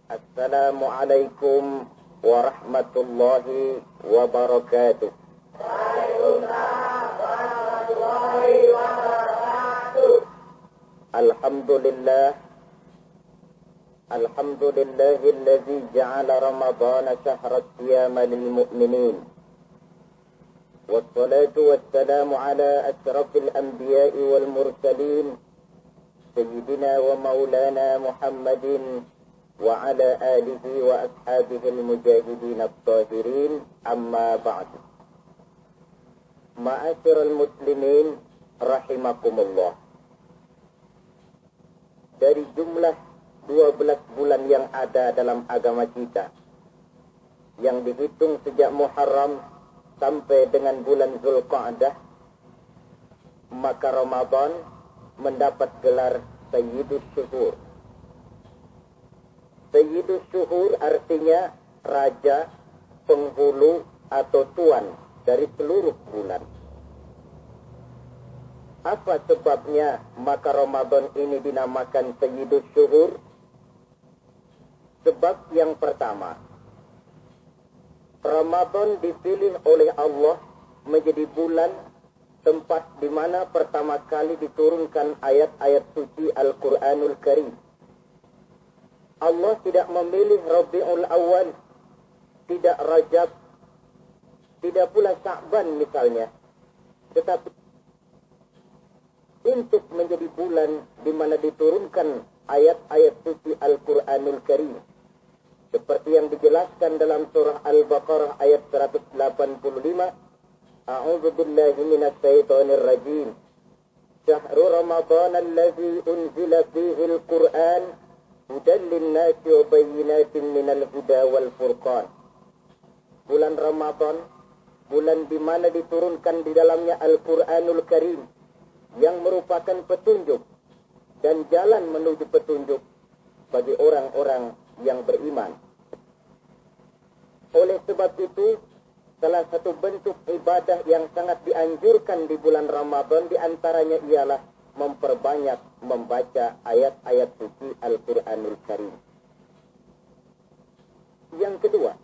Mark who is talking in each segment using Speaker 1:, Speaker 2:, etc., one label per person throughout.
Speaker 1: Assalamualaikum warahmatullahi wabarakatuh. Alhamdulillah. Alhamdulillahilladzi ja'ala Ramadhana syahra siyama lil mu'minin. Wassalatu wassalamu ala asyrafil anbiya'i wal mursalin sayyidina wa maulana Muhammadin wa ala alihi wa ashabihi al-mujahidin at-tahirin, amma ba'd. Ma'asyiral muslimin rahimakumullah. Dari jumlah 12 bulan yang ada dalam agama kita, yang dihitung sejak Muharram sampai dengan bulan Zulqa'dah, maka Ramadan mendapat gelar Sayyidus Syuhur. Sayyidus Syuhur artinya raja, penghulu atau tuan dari seluruh bulan. Apa sebabnya maka Ramadan ini dinamakan Sayyidus Syuhur? Sebab yang pertama, Ramadan dipilih oleh Allah menjadi bulan tempat di mana pertama kali diturunkan ayat-ayat suci Al-Quranul Karim. Allah tidak memilih Rabiul Awal, tidak Rajab, tidak pula Sya'ban misalnya, tetapi untuk menjadi bulan di mana diturunkan ayat-ayat suci Al-Quranul Karim. Seperti yang dijelaskan dalam surah Al-Baqarah ayat 185, A'udzu billahi minasy syaithanir rajim. Syahrul Ramadan allazi unzila fihi al-Qur'an hudan lin-nasi wa bayyinatin minal huda wal furqan. Bulan Ramadan, bulan di mana diturunkan di dalamnya Al-Qur'anul Karim yang merupakan petunjuk dan jalan menuju petunjuk bagi orang-orang yang beriman. Oleh sebab itu, salah satu bentuk ibadah yang sangat dianjurkan di bulan Ramadan diantaranya ialah memperbanyak membaca ayat-ayat suci Al-Quranul Karim. Yang kedua,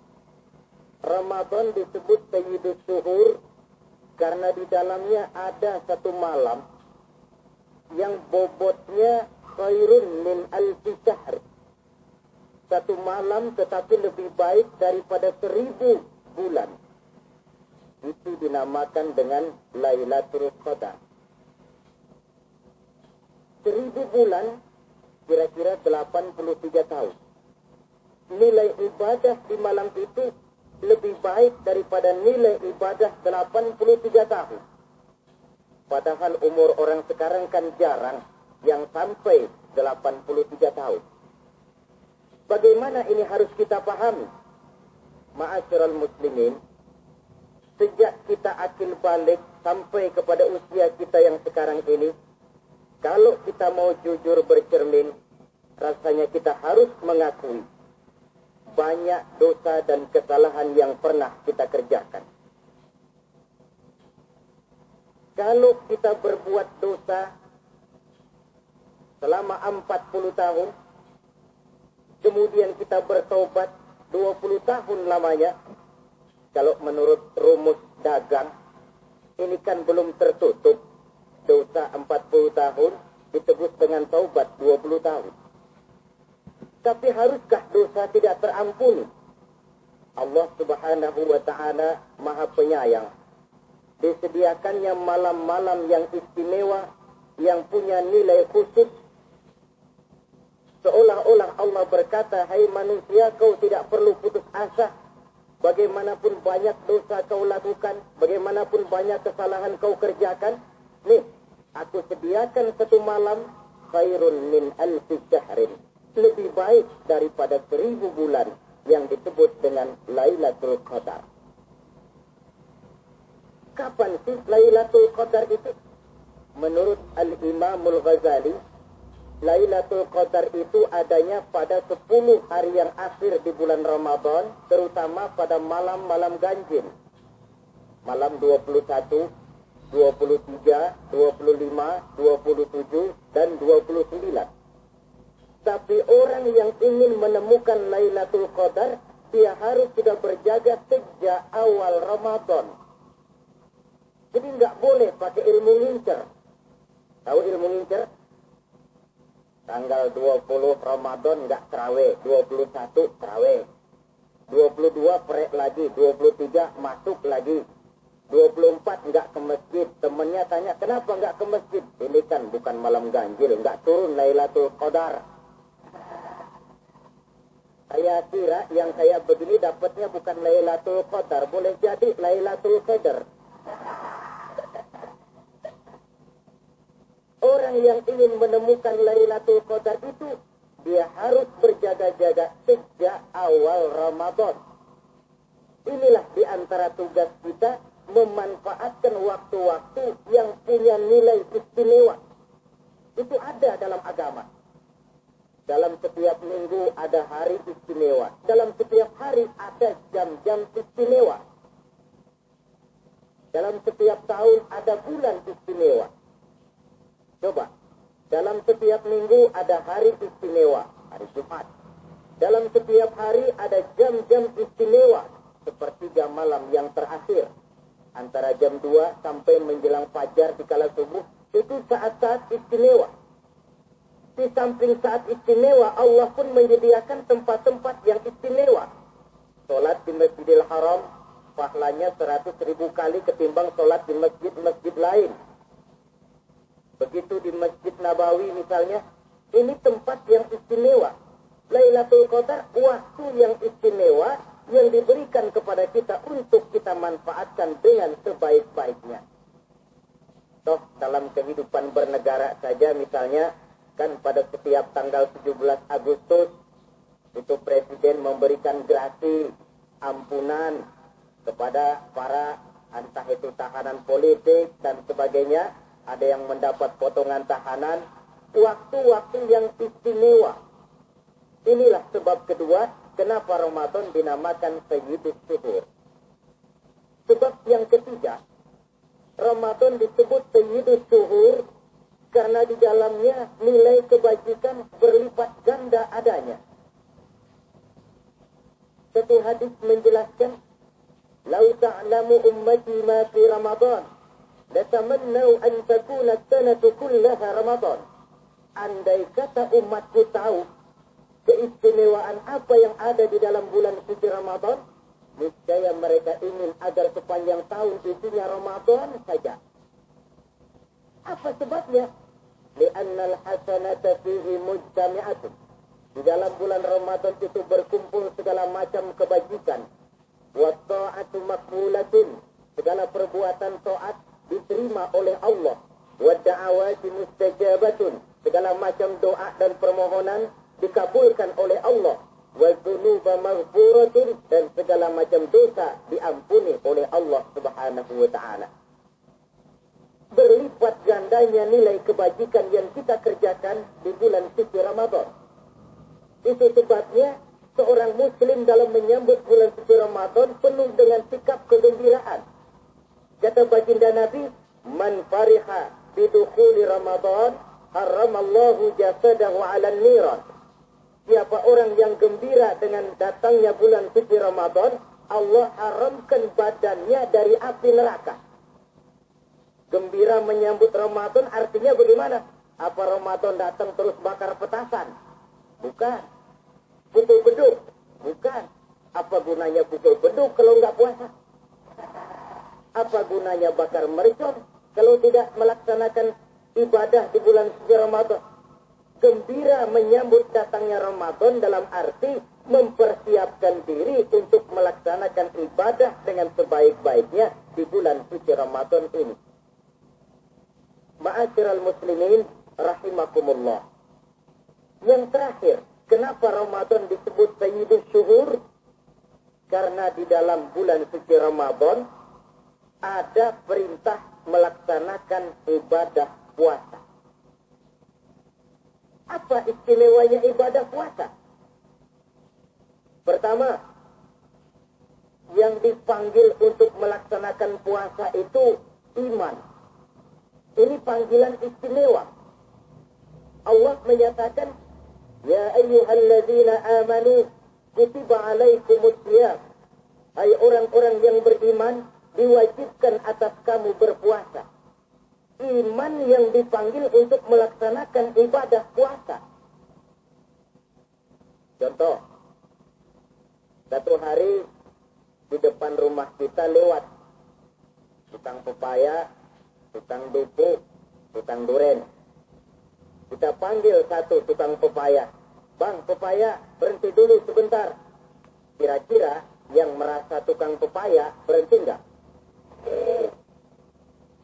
Speaker 1: Ramadan disebut Sayyidus Syuhur karena di dalamnya ada satu malam yang bobotnya khairun min alfi syahr. Satu malam tetapi lebih baik daripada 1000 bulan. Itu dinamakan dengan Lailatul Qadar. 1000 bulan kira-kira 83 tahun. Nilai ibadah di malam itu lebih baik daripada nilai ibadah 83 tahun. Padahal umur orang sekarang kan jarang yang sampai 83 tahun. Bagaimana ini harus kita pahami? Ma'asyiral muslimin, sejak kita akil balik sampai kepada usia kita yang sekarang ini, kalau kita mau jujur bercermin, rasanya kita harus mengakui banyak dosa dan kesalahan yang pernah kita kerjakan. Kalau kita berbuat dosa selama 40 tahun, kemudian kita bertobat 20 tahun lamanya, kalau menurut rumus dagang, ini kan belum tertutup. Dosa 40 tahun ditebus dengan taubat 20 tahun. Tapi haruskah dosa tidak terampuni? Allah Subhanahu wa ta'ala Maha Penyayang. Disediakannya malam-malam yang istimewa, yang punya nilai khusus. Seolah-olah Allah berkata, hai manusia, kau tidak perlu putus asa. Bagaimanapun banyak dosa kau lakukan, bagaimanapun banyak kesalahan kau kerjakan, nih, aku sediakan satu malam khairun min alfi syahrin. Lebih baik daripada 1000 bulan yang disebut dengan Lailatul Qadar. Kapan sih Lailatul Qadar itu? Menurut Al-Imamul Ghazali, Lailatul Qadar itu adanya pada 10 hari yang akhir di bulan Ramadan, terutama pada malam-malam ganjil. Malam 21, 23, 25, 27, dan 29. Tapi orang yang ingin menemukan Lailatul Qadar, dia harus sudah berjaga sejak awal Ramadan. Jadi nggak boleh pakai ilmu ngincer. Tahu ilmu ngincer? Tanggal 20 Ramadan nggak terawih, 21 terawih, 22 prek lagi, 23 masuk lagi, 24 nggak ke masjid. Temennya tanya, kenapa nggak ke masjid? Ini kan bukan malam ganjil, nggak turun Lailatul Qadar. Saya kira yang saya begini dapatnya bukan Lailatul Qadar, boleh jadi Lailatul Qadar. Orang yang ingin menemukan Lailatul Qadar itu, dia harus berjaga-jaga sejak awal Ramadan. Inilah di antara tugas kita, memanfaatkan waktu-waktu yang punya nilai istimewa. Itu ada dalam agama. Dalam setiap minggu ada hari istimewa. Dalam setiap hari ada jam-jam istimewa. Dalam setiap tahun ada bulan istimewa. Coba, dalam setiap minggu ada hari istimewa, hari Jumat. Dalam setiap hari ada jam-jam istimewa, sepertiga malam yang terakhir. Antara jam 2 sampai menjelang fajar di kala subuh, itu saat-saat istimewa. Di samping saat istimewa, Allah pun menyediakan tempat-tempat yang istimewa. Sholat di Masjidil Haram, pahalanya 100.000 kali ketimbang sholat di masjid-masjid lain. Begitu di Masjid Nabawi misalnya, ini tempat yang istimewa. Lailatul Qadar, waktu yang istimewa yang diberikan kepada kita untuk kita manfaatkan dengan sebaik-baiknya. Toh dalam kehidupan bernegara saja misalnya, kan pada setiap tanggal 17 Agustus, itu Presiden memberikan grasi ampunan kepada para entah itu tahanan politik dan sebagainya. Ada yang mendapat potongan tahanan. Waktu-waktu yang istimewa. Inilah sebab kedua, kenapa Ramadan dinamakan Sayyidus Syuhur. Sebab yang ketiga, Ramadan disebut Sayyidus Syuhur karena di dalamnya nilai kebajikan berlipat ganda adanya. Satu hadis menjelaskan, "Lau ta'lamu ummati ma fi Ramadan, latamannau an takuna as-sanatu kullaha Ramadan." Andai kata umatku tahu keistimewaan apa yang ada di dalam bulan suci Ramadan, niscaya mereka ingin agar sepanjang tahun isinya Ramadan saja. Apa sebabnya? Li'annal hasanata fihi mujtami'atun. Di dalam bulan Ramadan itu berkumpul segala macam kebajikan. Wa ta'atu maqbulatun. Segala perbuatan taat diterima oleh Allah. Wa da'awati mustajabatun. Segala macam doa dan permohonan dikabulkan oleh Allah. Wa dzunuba maghfuratun. Dan segala macam dosa diampuni oleh Allah Subhanahu wa ta'ala. Berlipat gandanya nilai kebajikan yang kita kerjakan di bulan suci Ramadan. Itu sebabnya seorang muslim dalam menyambut bulan suci Ramadan penuh dengan sikap kegembiraan. Kata baginda Nabi, "Man fariha bidukhuli Ramadan, haramallahu jasadahu 'alan niran." Siapa orang yang gembira dengan datangnya bulan suci Ramadan, Allah haramkan badannya dari api neraka. Gembira menyambut Ramadan artinya bagaimana? Apa Ramadan datang terus bakar petasan? Bukan. Pukul beduk? Bukan. Apa gunanya pukul beduk kalau nggak puasa? Apa gunanya bakar mercon kalau tidak melaksanakan ibadah di bulan suci Ramadan? Gembira menyambut datangnya Ramadan dalam arti mempersiapkan diri untuk melaksanakan ibadah dengan sebaik-baiknya di bulan suci Ramadan ini. Ma'asyiral muslimin rahimakumullah. Yang terakhir, kenapa Ramadan disebut Sayyidus Syuhur? Karena di dalam bulan suci Ramadan ada perintah melaksanakan ibadah puasa. Apa istimewanya ibadah puasa? Pertama, yang dipanggil untuk melaksanakan puasa itu iman. Ini panggilan istimewa. Allah menyatakan, Ya ayyuhalladzina amanu kutiba alaikumus syiyam. Hai orang-orang yang beriman, diwajibkan atas kamu berpuasa. Iman yang dipanggil untuk melaksanakan ibadah puasa. Contoh, satu hari di depan rumah kita lewat tukang pepaya, tukang duku, tukang duren. Kita panggil satu tukang pepaya. Bang, pepaya, berhenti dulu sebentar. Kira-kira yang merasa tukang pepaya berhenti enggak?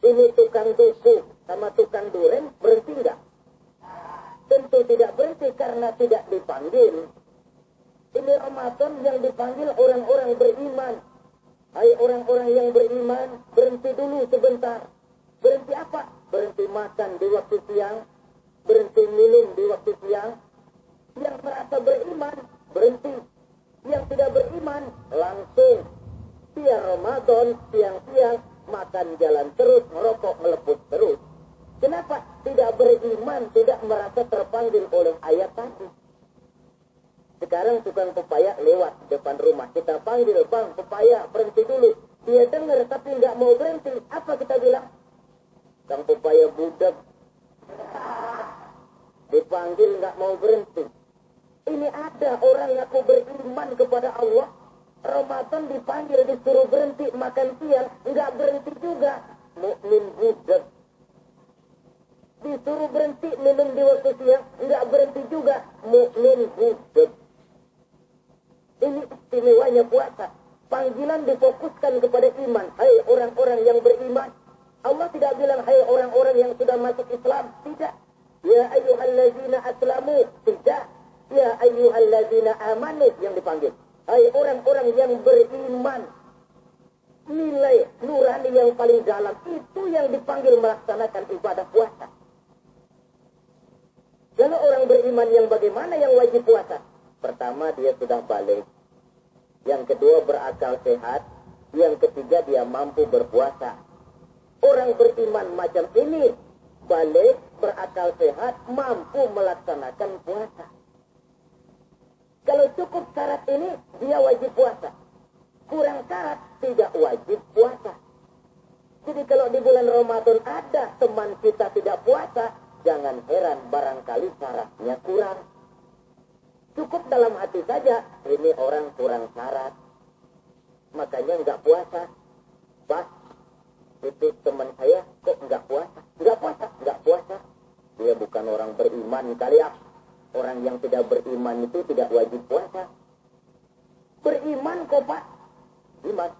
Speaker 1: Ini tukang duku sama tukang duren berhenti enggak? Tentu tidak berhenti karena tidak dipanggil. Ini Ramadan yang dipanggil orang-orang beriman. Hai orang-orang yang beriman, berhenti dulu sebentar. Berhenti apa? Berhenti makan di waktu siang, berhenti minum di waktu siang. Yang merasa beriman, berhenti. Yang tidak beriman, langsung. Biar Ramadan, siang-siang, makan jalan terus, merokok, meleput terus. Kenapa? Tidak beriman, tidak merasa terpanggil oleh ayat tadi. Sekarang tukang pepaya lewat depan rumah. Kita panggil, bang, pepaya, berhenti dulu. Dia dengar tapi nggak mau berhenti. Apa kita bilang? Kang pepaya budak. Dipanggil nggak mau berhenti. Ini ada orang yang aku beriman kepada Allah. Ramadan dipanggil, disuruh berhenti makan siang, nggak berhenti juga. Mukmin budak. Disuruh berhenti minum di waktu siang, nggak berhenti juga. Mukmin budak. Ini istimewanya puasa. Panggilan difokuskan kepada iman. Hai orang-orang yang beriman. Allah tidak bilang hai orang-orang yang sudah masuk Islam. Tidak. Ya ayyuhalladzina aslamu. Tidak. Ya ayyuhalladzina amanu yang dipanggil. Hai orang-orang yang beriman. Nilai nurani yang paling dalam itu yang dipanggil melaksanakan ibadah puasa. Kalau orang beriman yang bagaimana yang wajib puasa? Pertama, dia sudah balik. Yang kedua, berakal sehat. Yang ketiga, dia mampu berpuasa. Orang beriman macam ini, balik, berakal sehat, mampu melaksanakan puasa. Kalau cukup syarat ini, dia wajib puasa. Kurang syarat, tidak wajib puasa. Jadi kalau di bulan Ramadan ada teman kita tidak puasa, jangan heran barangkali syaratnya kurang. Cukup dalam hati saja, ini orang kurang syarat. Makanya enggak puasa. Pak, itu teman saya kok enggak puasa? Enggak puasa, enggak puasa. Dia bukan orang beriman kali ya. Orang yang tidak beriman itu tidak wajib puasa. Beriman kok Pak?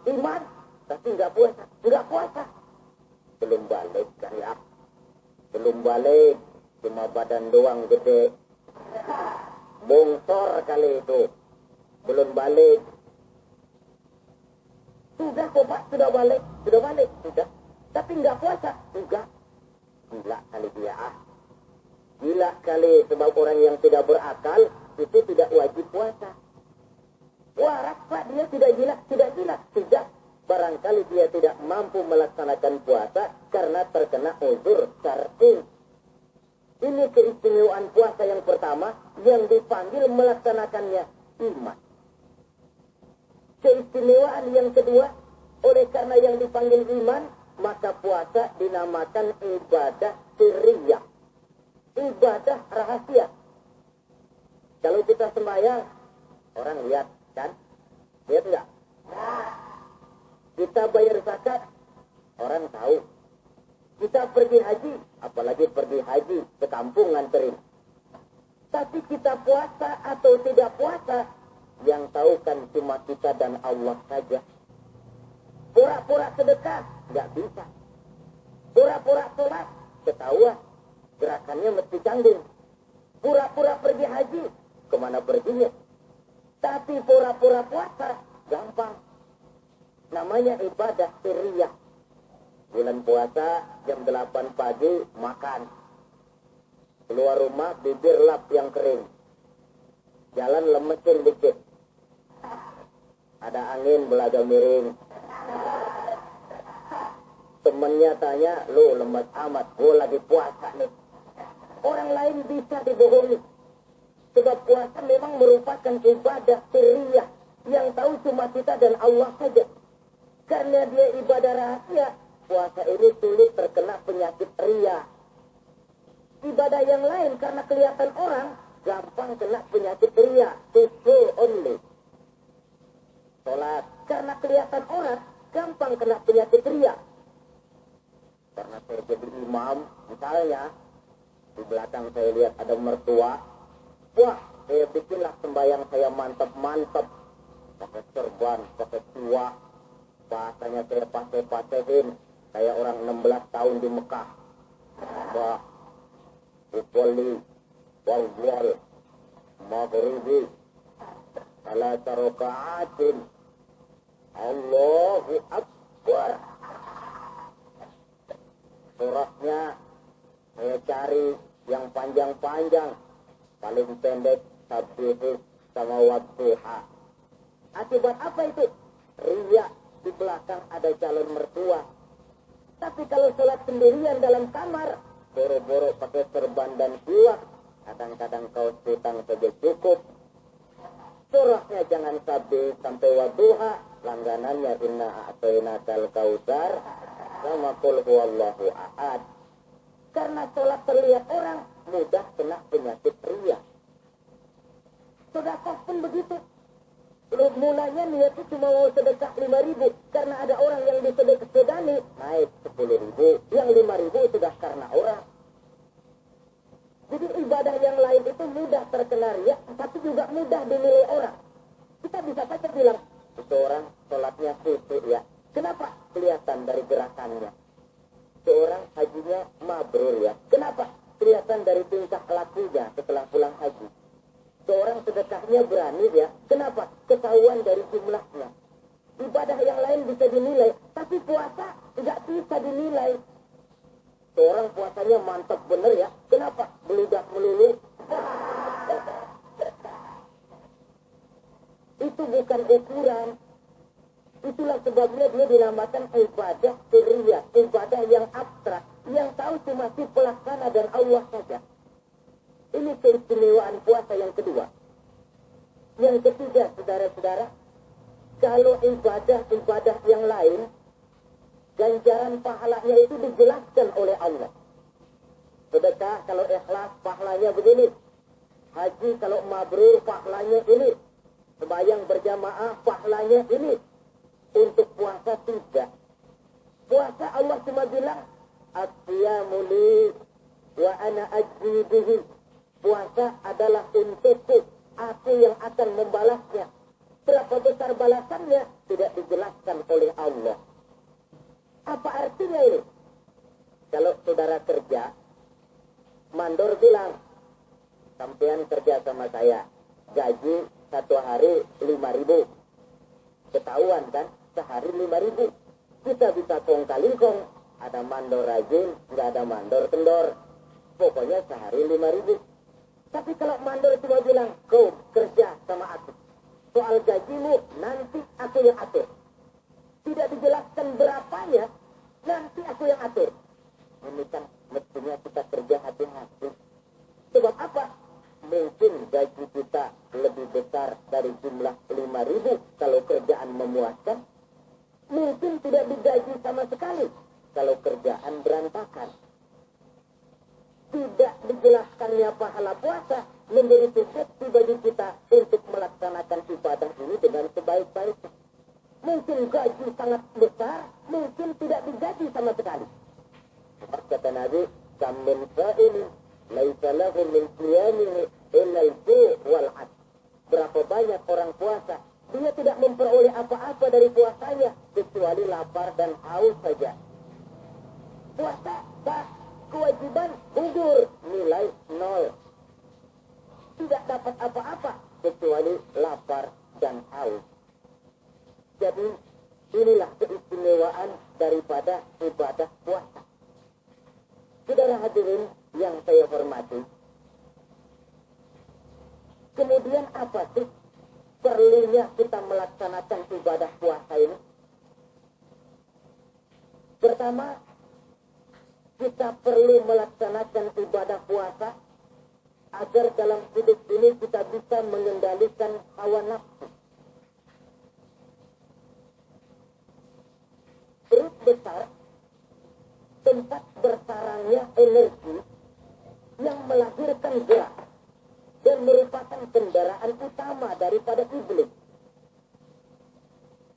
Speaker 1: Iman, tapi enggak puasa. Enggak puasa. Belum balik kali ya. Belum balik, cuma badan doang gede. Bongsor kali itu. Belum balik. Sudah kok Pak, sudah balik. Sudah. Tapi enggak puasa. Enggak. Gila kali dia. Gila kali, sebab orang yang tidak berakal itu tidak wajib puasa. Waras Pak, dia tidak gila. Tidak. Barangkali dia tidak mampu melaksanakan puasa karena terkena uzur syar'i. Ini keistimewaan puasa yang pertama yang dipanggil melaksanakannya iman. Keistimewaan yang kedua, oleh karena yang dipanggil iman, maka puasa dinamakan ibadah sirriyah. Ibadah rahasia. Kalau kita sembahyang, orang lihat kan? Lihat enggak? Kita bayar zakat, orang tahu. Kita pergi haji, apalagi pergi haji ke kampung nganterin. Tapi kita puasa atau tidak puasa, yang tahu kan cuma kita dan Allah saja. Pura-pura sedekah, nggak bisa. Pura-pura sholat, ketahuan. Gerakannya mesti canggung. Pura-pura pergi haji, kemana perginya? Tapi pura-pura puasa, gampang. Namanya ibadah sirriyah. Bulan puasa, jam 8 pagi, makan. Keluar rumah, bibir lap yang kering. Jalan lemesin dikit. Ada angin, belaga miring. Temennya tanya, lu lemes amat, gue lagi puasa nih. Orang lain bisa dibohongi. Sebab puasa memang merupakan ibadah sirriyah yang tahu cuma kita dan Allah saja. Karena dia ibadah rahasia, puasa ini sulit terkena penyakit riya. Ibadah yang lain karena kelihatan orang, gampang kena penyakit riya. To only. Sholat karena kelihatan orang, gampang kena penyakit riya. Karena saya jadi imam, misalnya, di belakang saya lihat ada mertua, wah, saya bikinlah sembahyang saya mantap-mantap. Pakai serban, pakai tua, bahasanya saya pakai-pakein, kayak orang 16 tahun di Mekah. Wah, ukolli, wal-wal, maghribi, ala taroka'atin, Allahu Akbar. Surahnya saya cari yang panjang-panjang, paling pendek Sabbih sama Wadduha. Akibat apa itu? Riya, di belakang ada calon mertua. Tapi kalau sholat sendirian dalam kamar, boro-boro pakai serban dan siwak, kadang-kadang kaos kutang saja cukup. Surahnya jangan Sabbih sampai Wadduha, langganannya inna a'tainakal kautsar sama qul huwallahu ahad. Karena sholat terlihat orang, mudah kena penyakit riya. Sedekah pun begitu. Mulanya niatnya cuma mau sedekah 5.000, karena ada orang yang disedekahkan naik 10.000, yang 5.000 sudah karena orang. Jadi ibadah yang lain itu mudah terkena riya, tapi juga mudah dinilai orang. Kita bisa saja bilang, itu orang sholatnya khusyuk ya. Kenapa? Kelihatan dari gerakannya. Seorang hajinya mabrur ya. Kenapa? Kelihatan dari tingkah lakunya setelah pulang haji. Seorang sedekahnya berani ya. Kenapa? Ketahuan dari jumlahnya. Ibadah yang lain bisa dinilai, tapi puasa tidak bisa dinilai. Seorang puasanya mantap bener ya. Kenapa? Beludak melulu. Itu bukan ukuran. Itulah sebabnya dia dinamakan ibadah sirriyah, ibadah yang abstrak, yang tahu cuma si pelaksana dan Allah saja. Ini keistimewaan puasa yang kedua. Yang ketiga, saudara-saudara, kalau ibadah yang lain, ganjaran pahalanya itu dijelaskan oleh Allah. Sedekah kalau ikhlas pahalanya begini. Haji kalau mabrur pahalanya ini. Sembahyang berjamaah pahalanya ini. Untuk puasa tidak. Puasa Allah cuma bilang, as-siyamu li wa ana ajzi bihi. Puasa adalah untukku, aku yang akan membalasnya. Berapa besar balasannya tidak dijelaskan oleh Allah. Apa artinya ini? Kalau saudara kerja, mandor bilang, sampean kerja sama saya, gaji 1 hari 5.000. Ketahuan kan, sehari 5.000. Kita bisa kong kali kong, ada mandor rajin, nggak ada mandor kendor. Pokoknya sehari 5.000. Tapi kalau mandor cuma bilang, kau kerja sama aku, soal gajimu nanti aku yang atur. Tidak dijelaskan berapanya, nanti aku yang atur. Ini kan mestinya kita kerja hati-hati. Sebab apa? Mungkin gaji kita lebih besar dari jumlah 5.000 kalau kerjaan memuaskan. Mungkin tidak digaji sama sekali kalau kerjaan berantakan. Tidak dijelaskannya pahala puasa menjadi sugesti bagi kita untuk melaksanakan ibadah ini dengan sebaik-baiknya. Mungkin gaji sangat besar, mungkin tidak digaji sama sekali. Kata Nabi, kam min sa'ilin laisa lahu min qiyamihi illa al-ju' wal 'ath. Berapa banyak orang puasa, dia tidak memperoleh apa-apa dari puasanya kecuali lapar dan haus saja. Puasa kewajiban gugur, nilai 0. Tidak dapat apa-apa kecuali lapar dan haus. Jadi inilah keistimewaan daripada ibadah puasa. Saudara hadirin yang saya hormati, kemudian apa sih perlunya kita melaksanakan ibadah puasa ini? Pertama, kita perlu melaksanakan ibadah puasa agar dalam hidup ini kita bisa mengendalikan hawa nafsu. Perut besar, tempat bersarangnya energi yang melahirkan gerak dan merupakan kendaraan utama daripada iblis.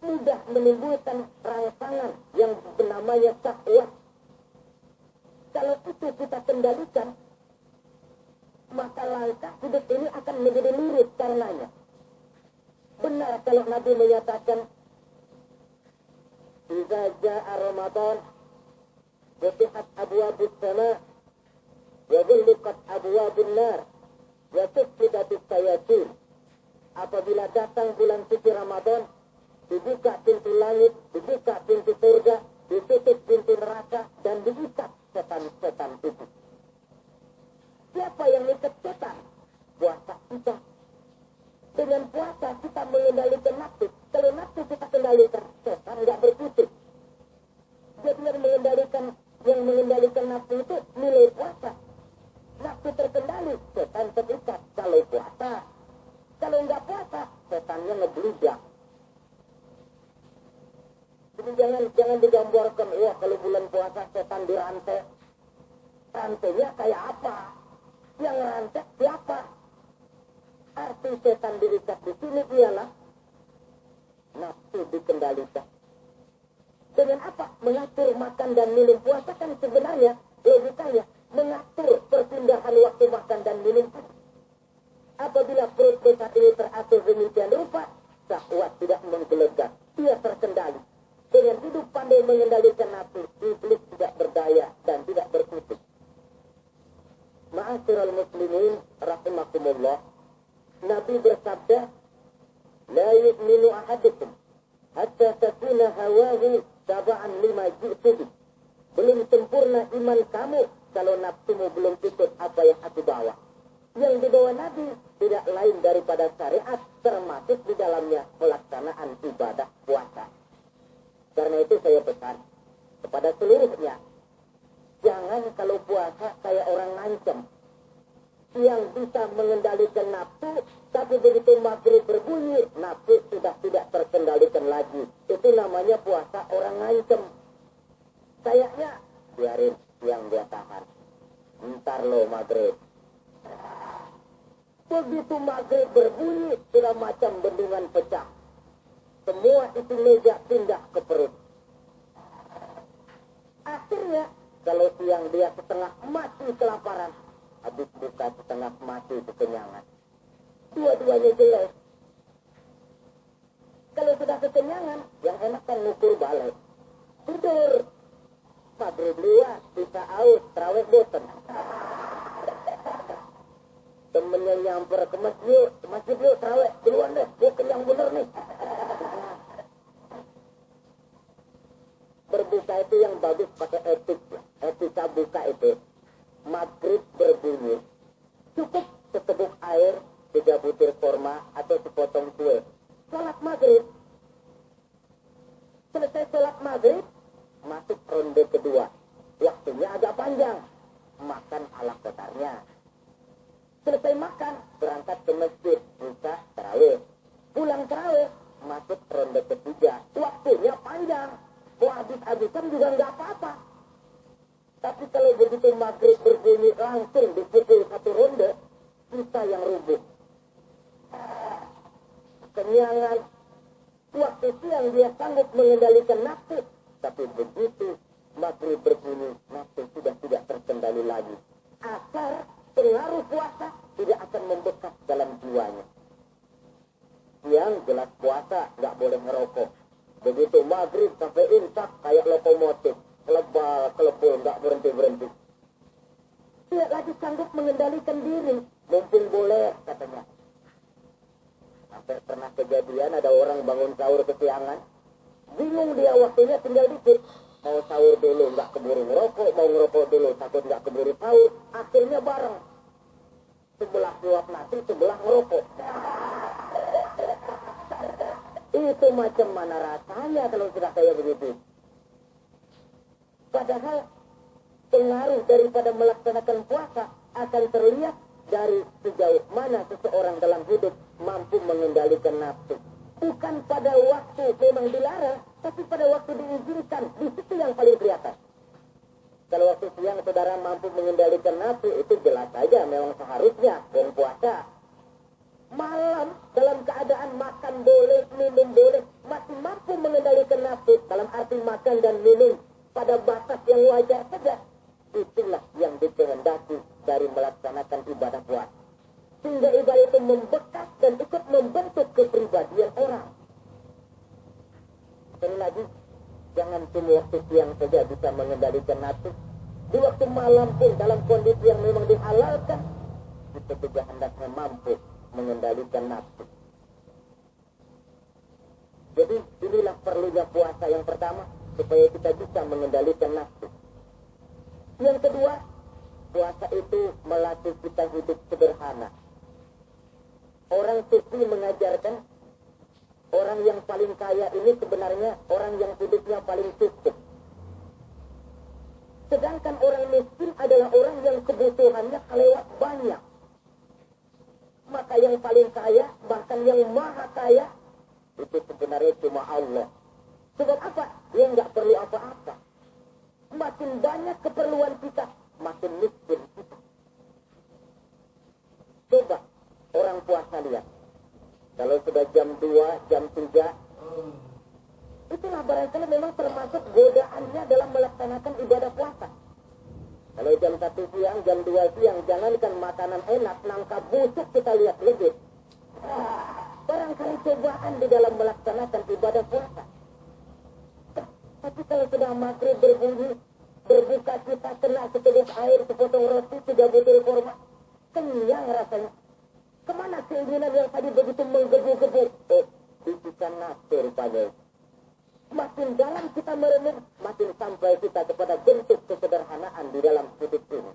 Speaker 1: Mudah menimbulkan rangsangan yang bernamanya syahwat. Kalau itu kita kendalikan, maka langkah hidup ini akan menjadi lurus karenanya. Benar kalau Nabi menyatakan, "Idza jaa Ramadan, futihat abwabus sama, wa ghulqat abwabun nar, wa suffidatis sayatin." Apabila datang bulan suci Ramadan, dibuka pintu langit, dibuka pintu surga, ditutup pintu neraka, dan diikat setan-setan itu. Siapa yang ikat setan? Puasa kita. Dengan puasa kita mengendalikan nafsu. Kalau nafsu kita kendalikan, setan tidak berkutik. Jadi yang mengendalikan nafsu itu nilai puasa. Nafsu terkendali, setan terikat. Kalau puasa, kalau enggak puasa, setannya ngebludak. Jadi jangan digambarkan, wah kalau bulan puasa setan dirantai. Rantainya kayak apa? Yang rantai siapa? Arti setan diikat di sini ialah nafsu dikendalikan. Dengan apa? Mengatur makan dan minum. Puasa kan sebenarnya logikanya mengatur perpindahan waktu makan dan minum. Apabila perut besar ini teratur demikian rupa, syahwat tidak menggelegar, dia terkendali. Dengan hidup pandai mengendalikan nafsu, iblis tidak berdaya dan tidak berkutik. Ma'asyiral muslimin rahimakumullah, Nabi bersabda, "La yu'minu ahadukum hatta takuna hawahu taba'an lima ji'tu." Belum sempurna iman kamu kalau nafsumu belum ikut apa yang aku bawa. Yang dibawa Nabi tidak lain daripada syariat, termasuk di dalamnya pelaksanaan ibadah puasa. Karena itu saya pesan kepada seluruhnya, jangan kalau puasa kayak orang ngancem yang bisa mengendalikan nafsu, tapi begitu maghrib berbunyi, nafsu sudah tidak terkendalikan lagi. Itu namanya puasa orang ngancem. Kayaknya biarin yang dia tahan. Ntar lo maghrib. Begitu maghrib berbunyi, sudah macam bendungan pecah. Semua itu meja pindah ke perut. Akhirnya, kalau siang dia setengah mati kelaparan, habis buka setengah mati kekenyangan. Dua-duanya jelek. Kalau sudah kekenyangan, yang enak kan ngukur balik. Tidur. Maghrib luas, bisa aus, terawih boten. Temennya nyamper ke masjid yuk, terawih, duluan deh, gue kenyang bener nih. Berbuka itu yang bagus pakai etika buka itu. Maghrib berbunyi, cukup seteguk air, 3 butir korma atau sepotong kue. Salat maghrib. Selesai salat maghrib, masuk ronde kedua. Waktunya agak panjang. Makan ala kotarnya. Selesai makan, berangkat ke masjid, buka tarawih. Pulang tarawih, masuk ronde ketiga. Waktunya panjang. Habis-habisan juga nggak apa-apa. Tapi kalau begitu maghrib berbunyi langsung dipukul 1 ronde, kita yang rubuh. Kenyangan. Waktu siang dia sanggup mengendalikan nafsu. Tapi begitu maghrib berbunyi, nafsu sudah tidak terkendali lagi. Asar pengaruh puasa tidak akan membekas dalam jiwanya. Yang jelas puasa nggak boleh ngerokok. Begitu maghrib sampai imsak kayak lokomotif, kelebal, nggak berhenti. Tidak lagi sanggup mengendalikan diri, mumpung boleh katanya. Sampai pernah kejadian ada orang bangun sahur kesiangan, bingung dia waktunya tinggal dikit. Mau sahur dulu nggak keburu ngerokok, mau ngerokok dulu takut nggak keburu sahur, akhirnya bareng. Sebelah suap nasi, sebelah ngerokok. Itu macam mana rasanya kalau sudah kayak begitu. Padahal pengaruh daripada melaksanakan puasa akan terlihat dari sejauh mana seseorang dalam hidup mampu mengendalikan nafsu. Bukan pada waktu memang dilarang, tapi pada waktu diizinkan. Di situ yang paling kelihatan. Kalau waktu siang saudara mampu mengendalikan nafsu, itu jelas saja memang seharusnya dan puasa. Malam dalam keadaan makan boleh, minum boleh, masih mampu mengendalikan nafsu dalam arti makan dan minum pada batas yang wajar saja. Itulah yang dikehendaki dari melaksanakan ibadah puasa. Sehingga ibadah itu membekas dan ikut membentuk kepribadian orang. Sekali lagi, jangan cuma waktu siang saja bisa mengendalikan nafsu. Di waktu malam pun dalam kondisi yang memang dihalalkan, kita juga hendaknya mampu mengendalikan nafsu. Jadi inilah perlunya puasa yang pertama, supaya kita bisa mengendalikan nafsu. Yang kedua, puasa itu melatih kita hidup sederhana. Orang sufi mengajarkan orang yang paling kaya ini sebenarnya orang yang hidupnya paling cukup. Sedangkan orang miskin adalah orang yang kebutuhannya kelewat banyak. Maka yang paling kaya, bahkan yang maha kaya, itu sebenarnya cuma Allah. Sebab apa? Dia nggak perlu apa-apa. Makin banyak keperluan kita, makin miskin kita. Coba orang puasa lihat. Kalau sudah jam 2, jam 3, itulah barangkali memang termasuk godaannya dalam melaksanakan ibadah puasa. Kalau jam 1 siang, jam 2 siang, jangankan makanan enak, nangka busuk kita lihat lebih. Barangkali cobaan di dalam melaksanakan ibadah puasa. Tapi kalau sudah maghrib berbunyi, berbuka kita kena seteguk air, sepotong roti, 3 butir kurma, kenyang rasanya. Kemana keinginan yang tadi begitu menggebu-gebu? Bisikan nafsu rupanya. Makin dalam kita merenung, makin sampai kita kepada bentuk kesederhanaan di dalam hidup ini.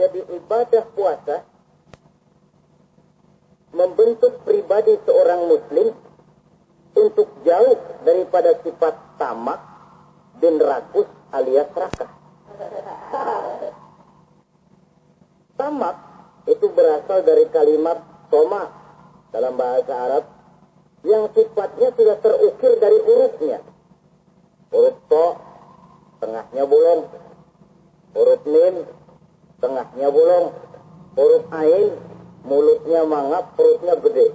Speaker 1: Jadi ibadah puasa membentuk pribadi seorang muslim untuk jauh daripada sifat tamak dan rakus alias serakah. Tamak itu berasal dari kalimat soma dalam bahasa Arab yang sifatnya sudah terukir dari hurufnya. Huruf to, tengahnya bolong. Huruf mim, tengahnya bolong. Huruf ain, mulutnya mangap, perutnya gede.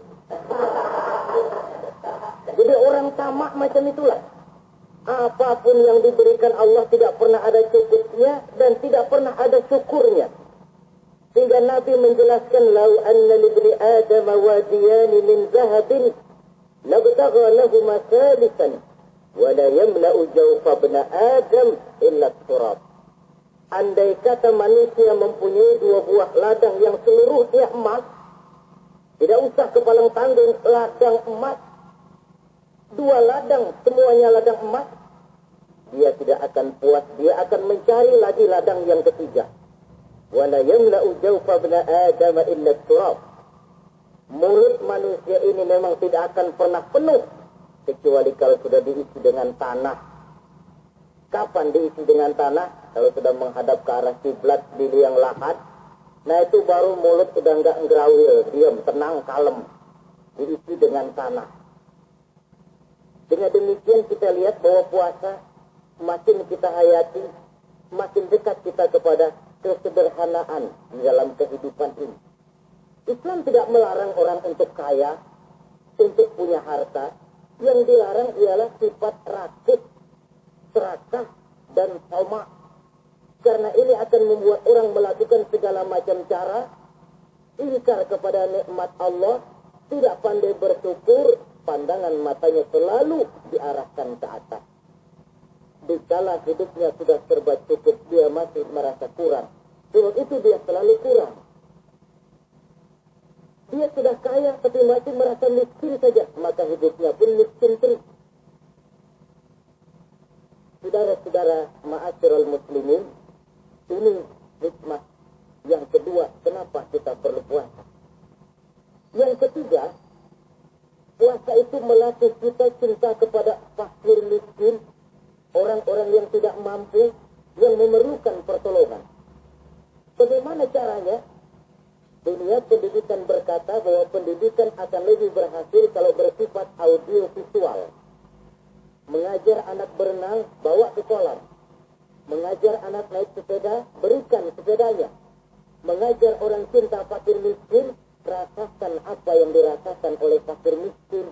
Speaker 1: Jadi orang tamak macam itulah. Apapun yang diberikan Allah tidak pernah ada cukupnya dan tidak pernah ada syukurnya. Sehingga Nabi menjelaskan, lau anna libni Adam wadiyan min zahabin labtagha lahu masalisan wa la yamla'u jawfa ibn Adam illa turab. Andai kata manusia mempunyai 2 buah ladang yang seluruhnya emas, tidak usah kepalang tanding, ladang emas, 2 ladang, semuanya ladang emas, dia tidak akan puas, dia akan mencari lagi ladang yang ketiga. Wala yamla'u jawfa ibn Adam illa turab. Mulut manusia ini memang tidak akan pernah penuh kecuali kalau sudah diisi dengan tanah. Kapan diisi dengan tanah? Kalau sudah menghadap ke arah kiblat di liang lahat, nah itu baru mulut sudah enggak ngerawil, diam, tenang, kalem, diisi dengan tanah. Dengan demikian kita lihat bahwa puasa makin kita hayati, makin dekat kita kepada kesederhanaan di dalam kehidupan ini. Islam tidak melarang orang untuk kaya, untuk punya harta. Yang dilarang ialah sifat rakus, serakah, dan tamak. Karena ini akan membuat orang melakukan segala macam cara, ingkar kepada nikmat Allah, tidak pandai bersyukur, pandangan matanya selalu diarahkan ke atas. Dikala hidupnya sudah serba cukup, dia masih merasa kurang. Sebab itu dia selalu kurang. Dia sudah kaya tapi masih merasa miskin saja, maka hidupnya pun miskin terus. Saudara-saudara ma'asyiral muslimin, ini hikmah yang kedua kenapa kita perlu puasa. Yang ketiga, puasa itu melatih kita cinta kepada fakir miskin, orang-orang yang tidak mampu, yang memerlukan pertolongan. Bagaimana caranya? Dunia pendidikan berkata bahwa pendidikan akan lebih berhasil kalau bersifat audiovisual. Mengajar anak berenang, bawa ke kolam. Mengajar anak naik sepeda, berikan sepedanya. Mengajar orang cinta fakir miskin, rasakan apa yang dirasakan oleh fakir miskin.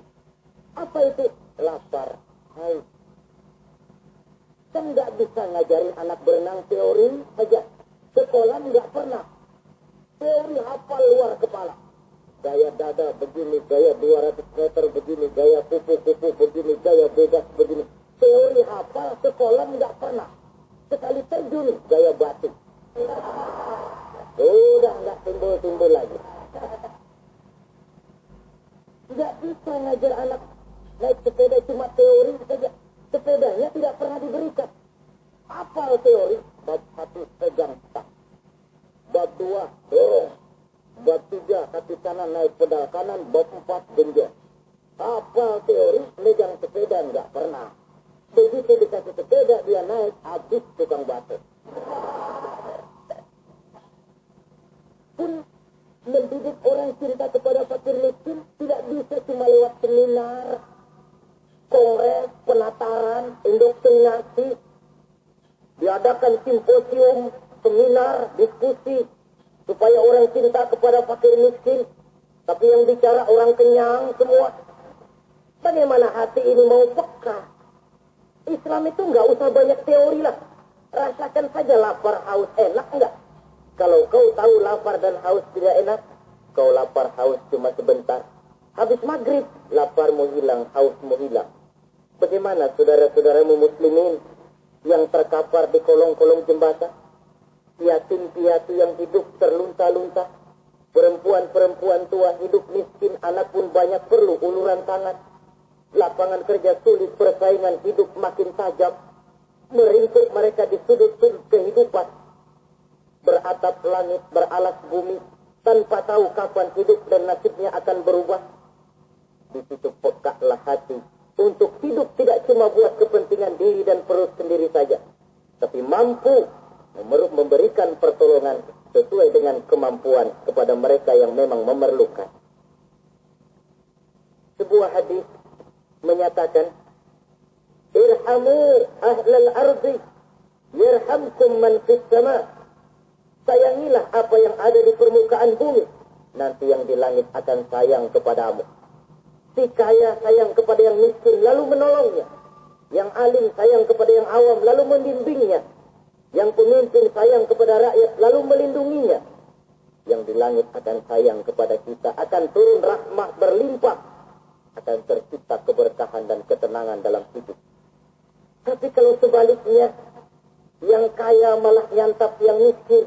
Speaker 1: Apa itu? Lapar, haus. Kan nggak bisa ngajarin anak berenang teori saja. Sekolah nggak pernah. Teori hafal luar kepala. Gaya dada begini, gaya 200 meter begini, gaya kupu-kupu begini, gaya bebas begini. Teori hafal sekolah nggak pernah. Sekali terjun gaya batu. Sudah nggak timbul-timbul lagi. Nggak bisa ngajar anak naik sepeda cuma teori saja. Sepedanya tidak pernah diberikan. Hafal teori, bab 1 pegang tak. Bab 2 dorong. Bab 3 kaki kanan naik pedal kanan. Bab 4 genjot. Hafal teori, megang sepeda nggak pernah. Begitu dikasih sepeda dia naik, habis tukang batu. Pun mendidik orang cinta kepada fakir miskin tidak bisa cuma lewat seminar, kongres, penataran, indoktrinasi. Diadakan simposium, seminar, diskusi supaya orang cinta kepada fakir miskin. Tapi yang bicara orang kenyang semua. Bagaimana hati ini mau peka? Islam itu nggak usah banyak teori lah. Rasakan saja lapar, haus, enak enggak? Kalau kau tahu lapar dan haus tidak enak, kau lapar, haus cuma sebentar. Habis maghrib, laparmu hilang, hausmu hilang. Bagaimana saudara-saudaramu muslimin yang terkapar di kolong-kolong jembatan? Yatim-piatu yang hidup terlunta-lunta. Perempuan-perempuan tua hidup miskin, anak pun banyak perlu uluran tangan. Lapangan kerja sulit, persaingan hidup makin tajam. Meringkuk mereka di sudut-sudut kehidupan. Beratap langit, beralas bumi, tanpa tahu kapan hidup dan nasibnya akan berubah. Di situ pekaklah hati untuk hidup tidak cuma buat kepentingan diri dan perut sendiri saja, tapi mampu memberikan pertolongan sesuai dengan kemampuan kepada mereka yang memang memerlukan. Sebuah hadis menyatakan, irhamu ahlal ardi yarhamkum man fis sama. Sayangilah apa yang ada di permukaan bumi, nanti yang di langit akan sayang kepadamu. Si kaya sayang kepada yang miskin lalu menolongnya. Yang alim sayang kepada yang awam lalu membimbingnya. Yang pemimpin sayang kepada rakyat lalu melindunginya. Yang di langit akan sayang kepada kita, akan turun rahmah berlimpah, akan tercipta keberkahan dan ketenangan dalam hidup. Tapi kalau sebaliknya, yang kaya malah nyantap yang miskin,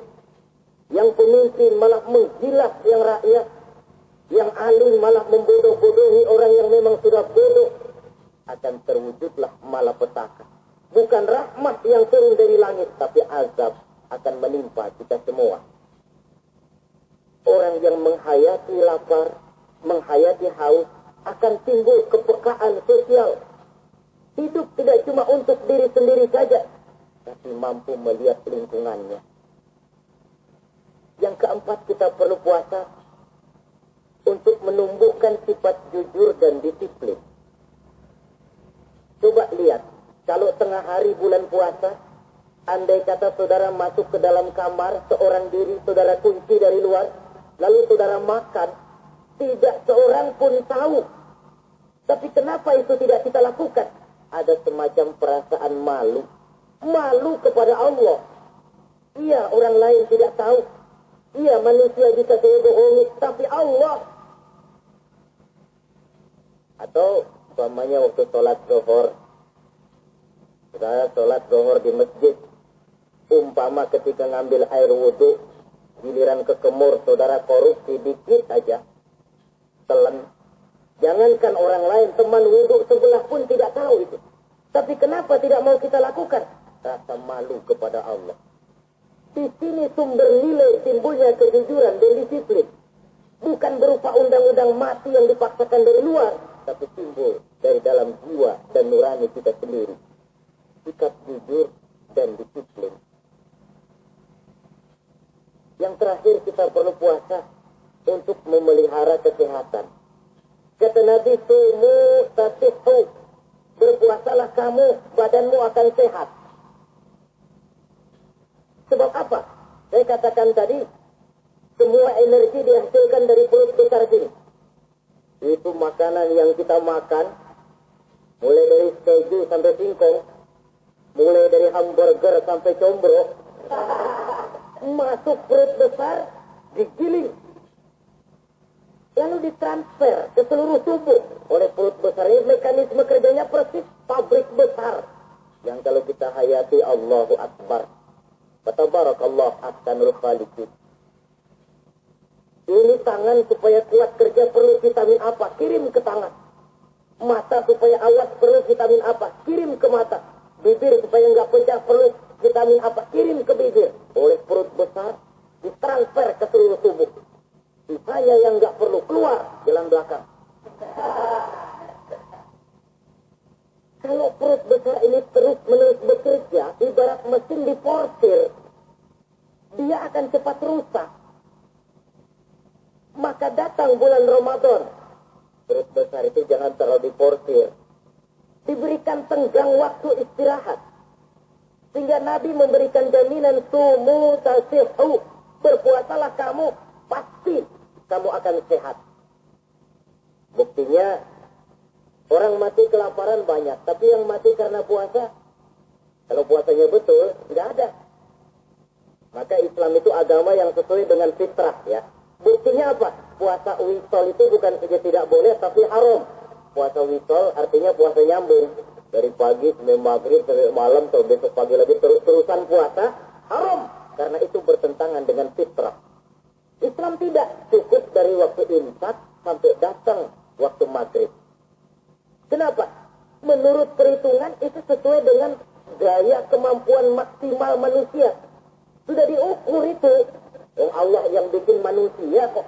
Speaker 1: yang pemimpin malah menggilas yang rakyat, yang alim malah membodoh-bodohi orang yang memang sudah bodoh, akan terwujudlah malapetaka. Bukan rahmat yang turun dari langit, tapi azab akan menimpa kita semua. Orang yang menghayati lapar, menghayati haus, akan timbul kepekaan sosial. Hidup tidak cuma untuk diri sendiri saja, tapi mampu melihat lingkungannya. Yang keempat, kita perlu puasa untuk menumbuhkan sifat jujur dan disiplin. Coba lihat, kalau tengah hari bulan puasa, andai kata saudara masuk ke dalam kamar seorang diri, saudara kunci dari luar, lalu saudara makan, tidak seorang pun tahu. Tapi kenapa itu tidak kita lakukan? Ada semacam perasaan malu. Malu kepada Allah. Iya, orang lain tidak tahu. Iya, manusia bisa saya bohongi, tapi Allah. Atau umpamanya waktu sholat zuhur, saya sholat zuhur di masjid, umpama ketika ngambil air wudhu, giliran ke kemur, saudara korupsi dikit aja, telan. Jangankan orang lain, teman wudhu sebelah pun tidak tahu itu. Tapi kenapa tidak mau kita lakukan? Rasa malu kepada Allah. Di sini sumber nilai timbulnya kejujuran dan disiplin. Bukan berupa undang-undang mati yang dipaksakan dari luar, tapi timbul dari dalam jiwa dan nurani kita sendiri. Sikap jujur dan disiplin. Yang terakhir, kita perlu puasa untuk memelihara kesehatan. Kata Nabi, sumu tasihhu, berpuasalah kamu, badanmu akan sehat. Sebab apa? Saya katakan tadi, semua energi dihasilkan dari perut besar sini. Itu makanan yang kita makan, mulai dari keju sampai singkong, mulai dari hamburger sampai combro, masuk perut besar, digiling, lalu ditransfer ke seluruh tubuh oleh perut besar. Ini mekanisme kerjanya persis pabrik besar yang kalau kita hayati, Allahu Akbar, Fatabarakallah ahsanul khaliqin. Ini tangan supaya kuat kerja perlu vitamin apa? Kirim ke tangan. Mata supaya awas perlu vitamin apa? Kirim ke mata. Bibir supaya nggak pecah perlu vitamin apa? Kirim ke bibir. Oleh perut besar ditransfer ke seluruh tubuh. Sisanya yang nggak perlu keluar jalan belakang. Kalau perut besar ini terus-menerus bekerja, ibarat mesin diporsir, dia akan cepat rusak. Maka datang bulan Ramadan, perut besar itu jangan terlalu diporsir. Diberikan tenggang waktu istirahat. Sehingga Nabi memberikan jaminan, sumu tasihhu, berpuasalah kamu, pasti kamu akan sehat. Buktinya, orang mati kelaparan banyak, tapi yang mati karena puasa, kalau puasanya betul, nggak ada. Maka Islam itu agama yang sesuai dengan fitrah, ya. Buktinya apa? Puasa wisol itu bukan saja tidak boleh, tapi haram. Puasa wisol artinya puasa nyambung. Dari pagi sampai maghrib, sampai malam, atau besok pagi lagi terus-terusan puasa, haram. Karena itu bertentangan dengan fitrah. Islam tidak cukup dari waktu imsak sampai datang waktu maghrib. Kenapa? Menurut perhitungan itu sesuai dengan gaya kemampuan maksimal manusia. Sudah diukur itu. Allah yang bikin manusia kok.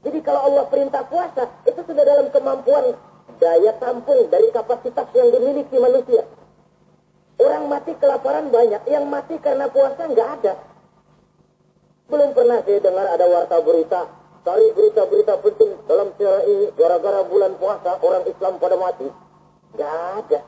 Speaker 1: Jadi kalau Allah perintah puasa, itu sudah dalam kemampuan daya tampung dari kapasitas yang dimiliki manusia. Orang mati kelaparan banyak, yang mati karena puasa nggak ada. Belum pernah saya dengar ada warta berita, cari berita-berita penting dalam sejarah ini, gara-gara bulan puasa orang Islam pada mati. Nggak ada.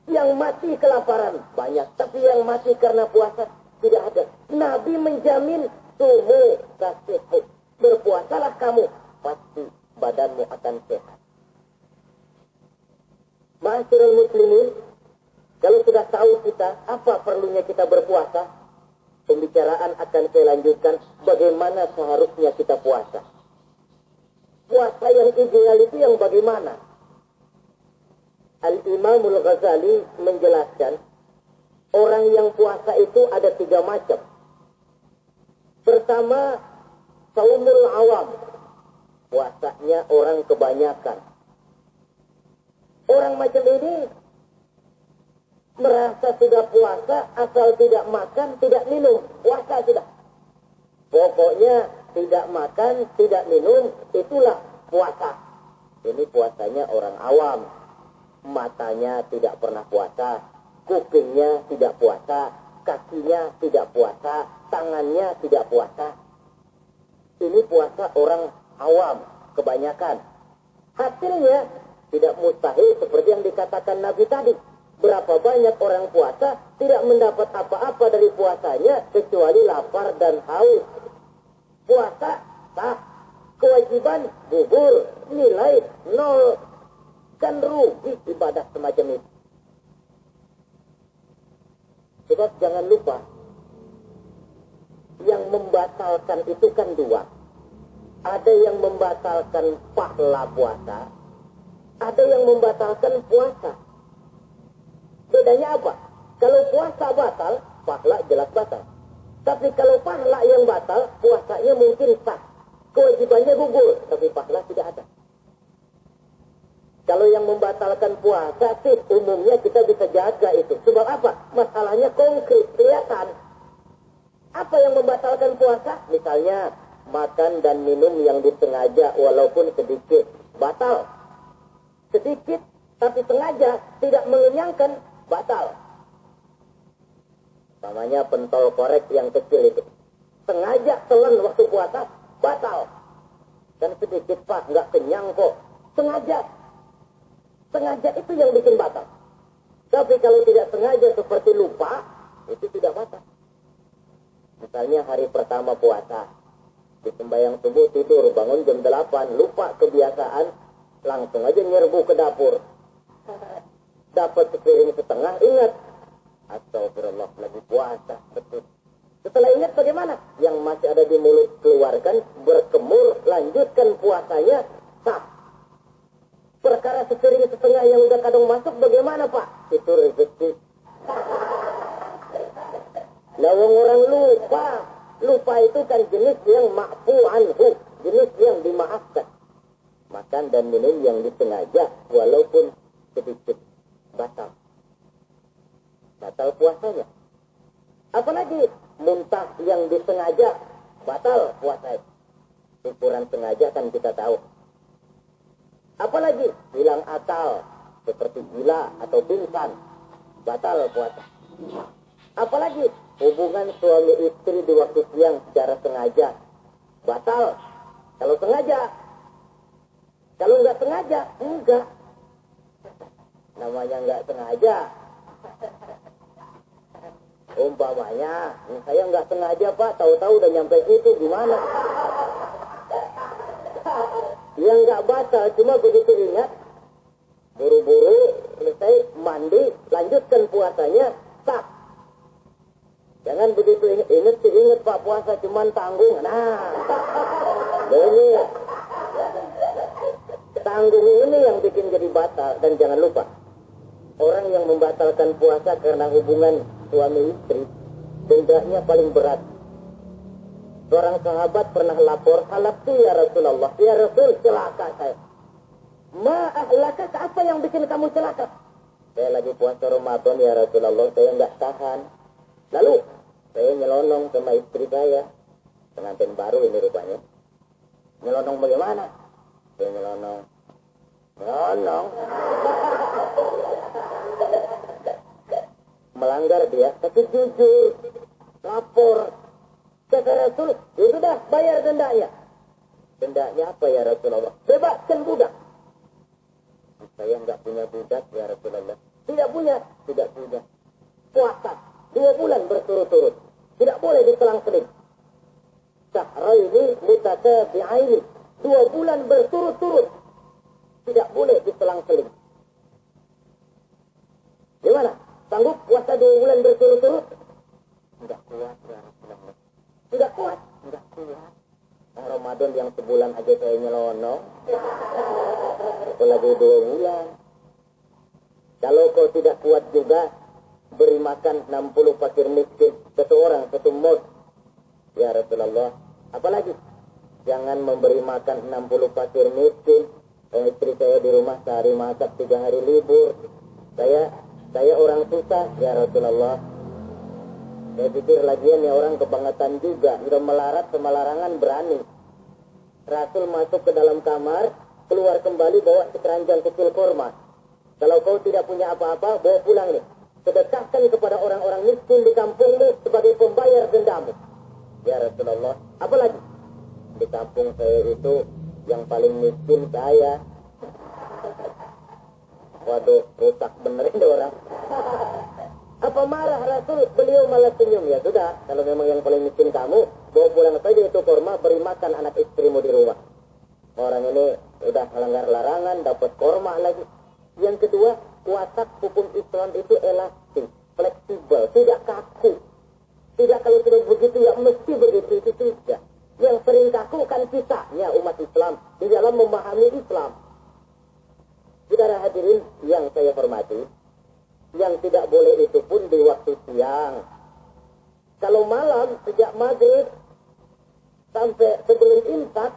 Speaker 1: Yang mati kelaparan banyak, tapi yang mati karena puasa tidak ada. Nabi menjamin, sumu tasihhu, berpuasalah kamu, pasti badanmu akan sehat. Ma'asyiral muslimin, kalau sudah tahu kita apa perlunya kita berpuasa, pembicaraan akan saya lanjutkan bagaimana seharusnya kita puasa. Puasa yang ideal itu yang bagaimana? Al-Imamul Ghazali menjelaskan, orang yang puasa itu ada 3 macam. Pertama, saumul awam, puasanya orang kebanyakan. Orang macam ini merasa sudah puasa, asal tidak makan, tidak minum, puasa sudah. Pokoknya tidak makan, tidak minum, itulah puasa. Ini puasanya orang awam. Matanya tidak pernah puasa, kupingnya tidak puasa, kakinya tidak puasa, tangannya tidak puasa. Ini puasa orang awam, kebanyakan. Hasilnya tidak mustahil seperti yang dikatakan Nabi tadi. Berapa banyak orang puasa tidak mendapat apa-apa dari puasanya kecuali lapar dan haus. Puasa sah, kewajiban gugur, nilai 0. Kan rugi ibadah semacam itu. Sebab jangan lupa, yang membatalkan itu kan 2. Ada yang membatalkan pahala puasa, ada yang membatalkan puasa. Bedanya apa? Kalau puasa batal, pahala jelas batal. Tapi kalau pahala yang batal, puasanya mungkin sah. Kewajibannya gugur, tapi pahala tidak ada. Kalau yang membatalkan puasa sih umumnya kita bisa jaga itu. Sebab apa? Masalahnya konkret, kelihatan. Apa yang membatalkan puasa? Misalnya makan dan minum yang disengaja walaupun sedikit. Batal. Sedikit tapi sengaja tidak mengenyangkan, batal. Namanya pentol korek yang kecil itu. Sengaja telan waktu puasa, batal. Dan sedikit Pak, nggak kenyang kok. Sengaja. Sengaja itu yang bikin batal. Tapi kalau tidak sengaja seperti lupa, itu tidak batal. Misalnya hari pertama puasa, di sembahyang subuh tidur, bangun jam 8, lupa kebiasaan, langsung aja nyerbu ke dapur. Dapat sepiring setengah, ingat. Astagfirullah, lagi puasa, betul. Setelah ingat bagaimana? Yang masih ada di mulut keluarkan, berkemur, lanjutkan puasanya, sah. Perkara sepiring setengah yang udah kadang masuk bagaimana Pak? Itu rezeki. Lawang orang lupa. Lupa itu kan jenis yang ma'fu anhu, jenis yang dimaafkan. Makan dan minum yang disengaja walaupun sedikit, batal. Batal puasanya. Apalagi muntah yang disengaja, batal puasanya. Ukuran sengaja kan kita tahu. Apalagi hilang akal, seperti gila atau pingsan, batal puasa. Apalagi hubungan suami istri di waktu siang secara sengaja, batal. Kalau sengaja. Kalau nggak sengaja, enggak. Namanya nggak sengaja. Umpamanya, saya nggak sengaja Pak, tahu-tahu udah nyampe situ, gimana? Yang nggak batal, cuma begitu ingat, buru-buru, selesai, mandi, lanjutkan puasanya, sah. Jangan begitu ingat Pak, puasa cuman tanggung. Nah, ini tanggung ini yang bikin jadi batal. Dan jangan lupa, orang yang membatalkan puasa karena hubungan suami istri, dendanya paling berat. Seorang sahabat pernah lapor, halaktu ya Rasulullah, ya Rasul, celaka saya. Ma'ahlaka, apa yang bikin kamu celaka? Saya lagi puasa Ramadan ya Rasulullah, saya nggak tahan. Lalu saya nyelonong sama istri saya, pengantin baru ini rupanya. Nyelonong bagaimana? Saya nyelonong. Melanggar dia, tapi jujur, lapor. Kata Rasul, ya sudah bayar dendanya. Dendanya apa ya Rasulullah? Bebaskan budak. Saya nggak punya budak ya Rasulullah. Tidak punya. Puasa 2 bulan berturut-turut. Tidak boleh diselang-seling. Syahraini mutatabi'aini. 2 bulan berturut-turut. Tidak boleh diselang-seling. Gimana? Sanggup puasa 2 bulan berturut-turut? Tidak kuat ya Rasulullah. Tidak kuat. Ramadan yang sebulan aja saya nyelonong. Apalagi 2 bulan. Kalau kau tidak kuat juga, beri makan 60 fakir miskin, satu orang, satu mut. Ya Rasulullah. Apalagi? Jangan memberi makan 60 fakir miskin. Istri saya di rumah sehari masak, 3 hari libur. Saya orang susah, ya Rasulullah. Saya pikir lagian ya orang kebangetan juga. Udah melarat sama larangan berani. Rasul masuk ke dalam kamar, keluar kembali bawa sekeranjang kecil kurma. Kalau kau tidak punya apa-apa, bawa pulang nih. Sedekahkan kepada orang-orang miskin di kampungmu sebagai pembayar dendamu. Ya Rasulullah. Apalagi? Di kampung saya itu yang paling miskin saya. Waduh, rusak bener ini orang. Apa marah Rasul? Beliau malah senyum. Ya sudah, kalau memang yang paling miskin kamu, bawa pulang saja itu korma, beri makan anak istrimu di rumah. Orang ini udah melanggar larangan, dapat korma lagi. Yang kedua, watak hukum Islam itu elastis, fleksibel, tidak kaku. Tidak kalau sudah begitu ya mesti begitu, itu tidak. Yang sering kaku kan kisahnya umat Islam di dalam memahami Islam. Saudara hadirin yang saya hormati, yang tidak boleh itu pun di waktu siang. Kalau malam sejak maghrib sampai sebelum imsak,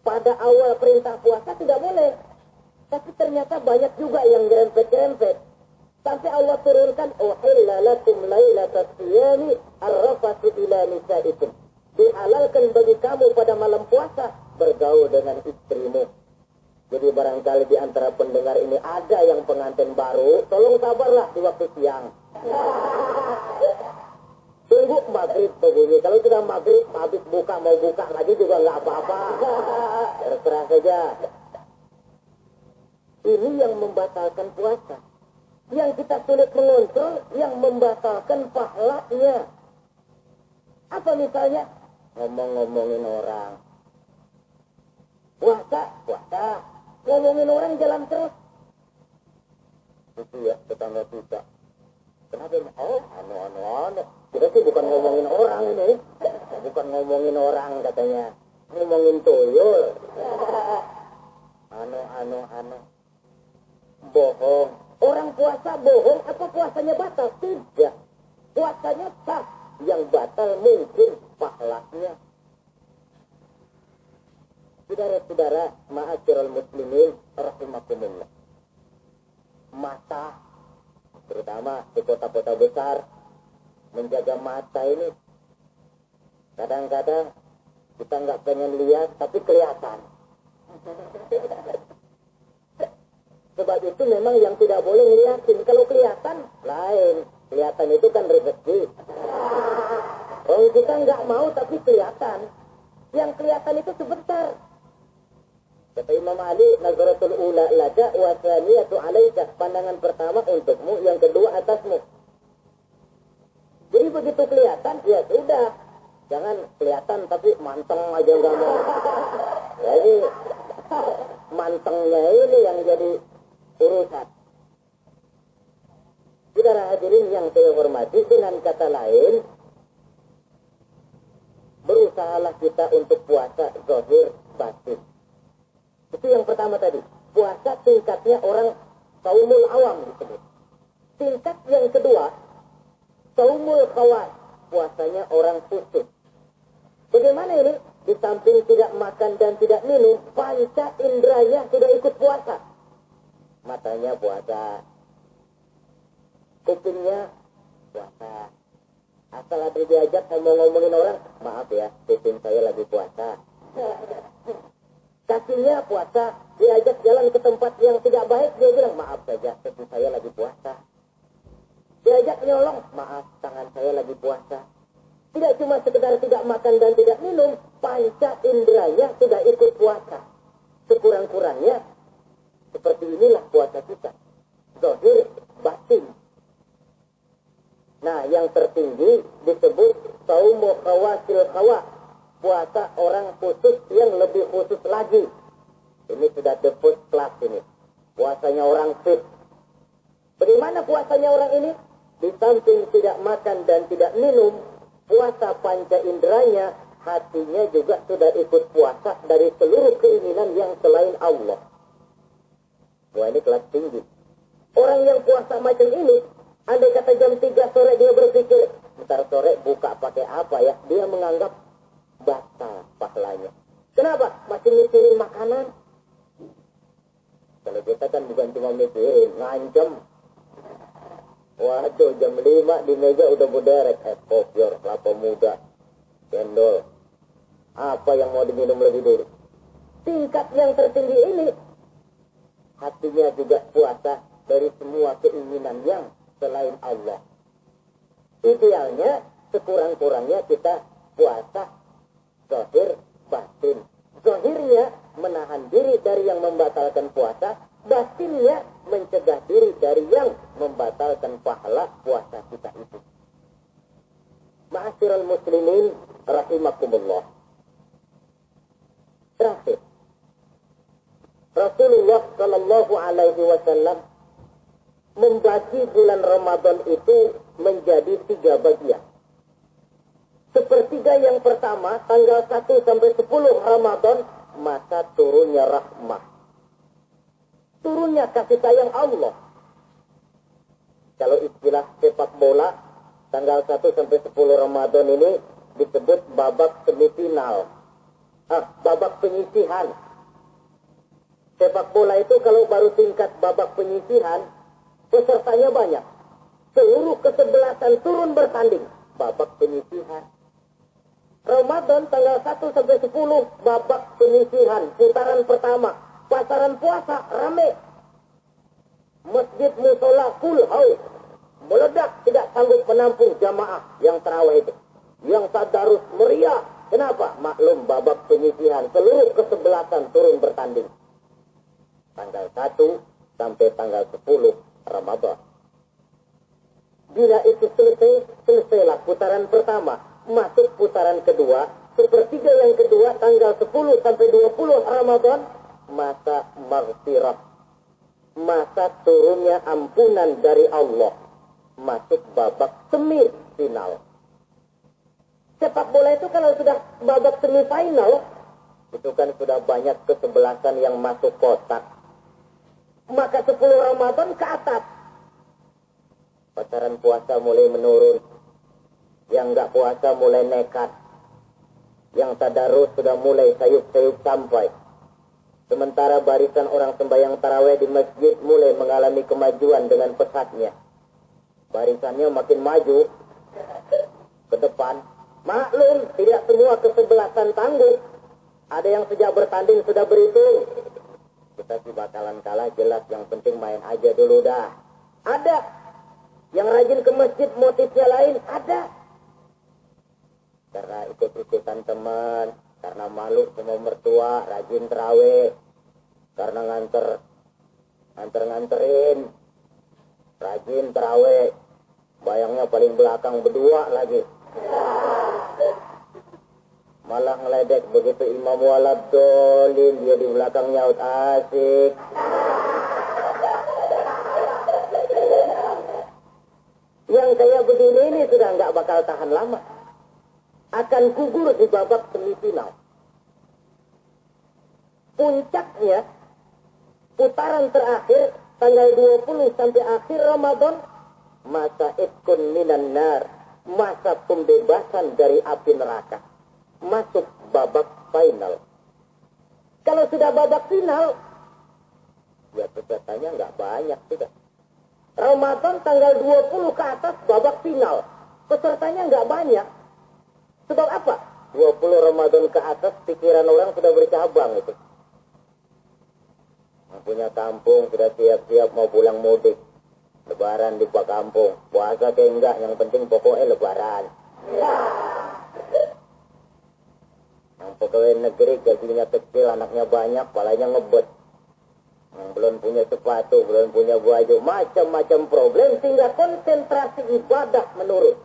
Speaker 1: pada awal perintah puasa tidak boleh. Tapi ternyata banyak juga yang gerempet-gerempet. Sampai Allah turunkan, uhilla lakum lailatas siyami arrafatu ila nisaikum. dihalalkan bagi kamu pada malam puasa bergaul dengan istrimu. Jadi barangkali di antara pendengar ini ada yang pengantin baru, tolong sabarlah di waktu siang. Tunggu maghrib berbunyi. Kalau sudah maghrib, habis buka, mau buka lagi juga nggak apa-apa. Terserah saja. Ini yang membatalkan puasa. Yang kita sulit mengontrol, yang membatalkan pahalanya. Apa misalnya? Ngomong-ngomongin orang. Puasa. Ngomongin orang jalan terus. Itu ya, tetangga kita. Kenapa? Oh, anu. Kita sih bukan ngomongin orang ini. Bukan ngomongin orang katanya. Ngomongin tuyul. Anu. Bohong. Orang puasa bohong, apa puasanya batal? Tidak. Puasanya sah. Yang batal mungkin pahalanya. Saudara-saudara, ma'asyiral muslimin rahimakumullah. Mata, terutama di kota-kota besar, menjaga mata ini. Kadang-kadang kita nggak pengen lihat, tapi kelihatan. Sebab itu memang yang tidak boleh ngeliatin. Kalau kelihatan, lain. Kelihatan itu kan rezeki. Kalau kita nggak mau, tapi kelihatan. Yang kelihatan itu sebentar. Kata Imam Ali, nazaratul ula laka wa thaniyatu alaika. Pandangan pertama untukmu, yang kedua atasmu. Jadi begitu kelihatan, ya sudah. Jangan kelihatan tapi manteng aja nggak mau. Jadi mantengnya ini yang jadi urusan. Saudara hadirin yang saya hormati, dengan kata lain, berusahalah kita untuk puasa zahir batin. Itu yang pertama tadi. Puasa tingkatnya orang saumul awam disebut. Tingkat yang kedua, saumul khawas. Puasanya orang khusus. Bagaimana ini? Di samping tidak makan dan tidak minum, panca indranya sudah ikut puasa. Matanya puasa. Kupingnya puasa. Asal ada diajak ngomong-ngomongin orang, maaf ya, kuping saya lagi puasa. Kakinya puasa, diajak jalan ke tempat yang tidak baik, dia bilang, maaf saja, kaki saya lagi puasa. Diajak nyolong, maaf, tangan saya lagi puasa. Tidak cuma sekedar tidak makan dan tidak minum, panca indranya sudah ikut puasa. Sekurang-kurangnya, seperti inilah puasa kita. Zahir batin. Nah, yang tertinggi disebut saumu khawasil khawas. Puasa orang khusus yang lebih khusus lagi. Ini sudah the first class ini. Puasanya orang fit. Bagaimana puasanya orang ini? Di samping tidak makan dan tidak minum, puasa panca inderanya, hatinya juga sudah ikut puasa dari seluruh keinginan yang selain Allah. Wah, ini kelas tinggi. Orang yang puasa macam ini, andai kata jam 3 sore dia berpikir, ntar sore buka pakai apa ya? Dia menganggap batal pahalanya. Kenapa? Masih mikirin makanan. Kalau kita kan bukan cuma mikirin, ngancem. Waduh, jam 5 di meja udah berderek. Kopior, kelapa muda, cendol. Apa yang mau diminum lebih dulu? Tingkat yang tertinggi ini, hatinya juga puasa dari semua keinginan yang selain Allah. Idealnya, sekurang-kurangnya kita puasa zahir batin. Zahirnya menahan diri dari yang membatalkan puasa, batinnya mencegah diri dari yang membatalkan pahala puasa kita itu. Ma'asyiral muslimin rahimakumullah. Terakhir, Rasulullah sallallahu alaihi wasallam membagi bulan Ramadan itu menjadi 3 bagian. Sepertiga yang pertama, tanggal 1 sampai 10 Ramadan, masa turunnya rahmah. Turunnya kasih sayang Allah. Kalau istilah sepak bola, tanggal 1 sampai 10 Ramadan ini disebut babak semifinal. Babak penyisihan. Sepak bola itu kalau baru tingkat babak penyisihan, pesertanya banyak. Seluruh kesebelasan turun bertanding. Babak penyisihan. Ramadan tanggal 1 sampai 10 babak penyisihan putaran pertama. Pasaran puasa rame. Masjid musola full house. Meledak, tidak sanggup menampung jamaah yang tarawih itu. Yang tadarus meriah. Kenapa? Maklum babak penyisihan. Seluruh kesebelasan turun bertanding. Tanggal 1 sampai tanggal 10 Ramadan. Bila itu selesailah putaran pertama. Masuk putaran kedua. Sepertiga yang kedua tanggal 10 sampai 20 Ramadan. Masa maghfirah. Masa turunnya ampunan dari Allah. Masuk babak semifinal. Sepak bola itu kalau sudah babak semifinal, itu kan sudah banyak kesebelasan yang masuk kotak. Maka 10 Ramadan ke atas. Pasaran puasa mulai menurun. Yang enggak puasa mulai nekat. Yang tadarus sudah mulai sayup-sayup sampai. Sementara barisan orang sembahyang tarawih di masjid mulai mengalami kemajuan dengan pesatnya. Barisannya makin maju ke depan. Maklum, tidak semua kesebelasan tangguh. Ada yang sejak bertanding sudah berhitung. Kita sih bakalan kalah jelas, yang penting main aja dulu dah. Ada. Yang rajin ke masjid motifnya lain, ada. Karena ikut-ikutan teman, karena malu sama mertua, rajin terawih. Karena nganterin, rajin terawih. Bayangnya paling belakang berdua lagi. Malah ngeledek begitu imam walad dolin, dia di belakang nyaut asik. Yang kayak begini ini sudah nggak bakal tahan lama. Akan gugur di babak semifinal. Puncaknya, putaran terakhir, tanggal 20 sampai akhir Ramadan, masa itkun minan nar, masa pembebasan dari api neraka. Masuk babak final. Kalau sudah babak final, ya pesertanya nggak banyak sudah. Ramadan tanggal 20 ke atas babak final. Pesertanya nggak banyak. Sebab apa? 20 Ramadan ke atas pikiran orang sudah bercabang itu. Yang punya kampung sudah siap-siap mau pulang mudik. Lebaran di Pak Kampung. Puasa kayak enggak, yang penting pokoknya lebaran. Yang pegawai negeri gajinya kecil, anaknya banyak, palanya ngebet. Yang belum punya sepatu, belum punya baju, macam-macam problem sehingga konsentrasi ibadah menurun.